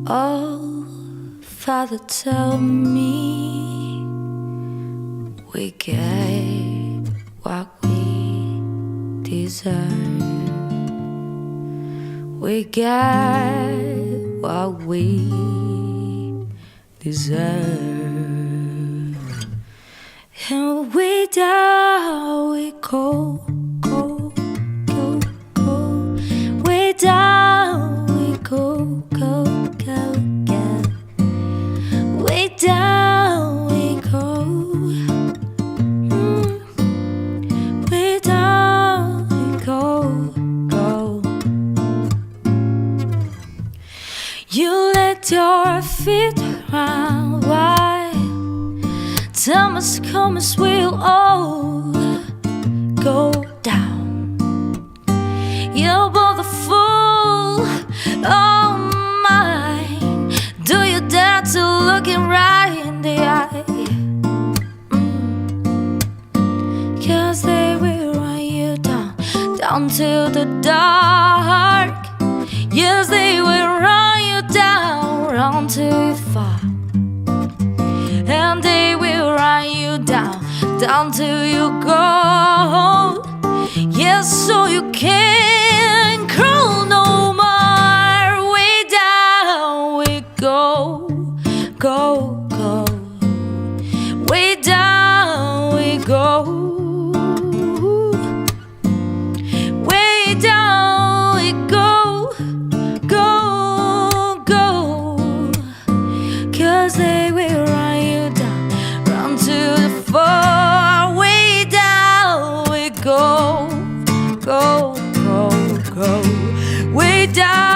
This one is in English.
Oh, Father, tell me we get what we deserve. We get what we deserve. And we down we go, go, go, go. We down we go, go, go, go. We down we go. We down we go, go. You let your feet run wide. Time has come as we'll all go down. You're both a fool, oh mine. Do you dare to look him right in the eye? 'Cause they will run you down, down to the dark. Yes, they will run you down till you fall. And they will run you down till you go. Yes, so you can't crawl no more. Way down we go, go, go. Way down we go. Way down we go, go, go. 'Cause they will run you down to the floor. Way down we go, go, go, go. Way down.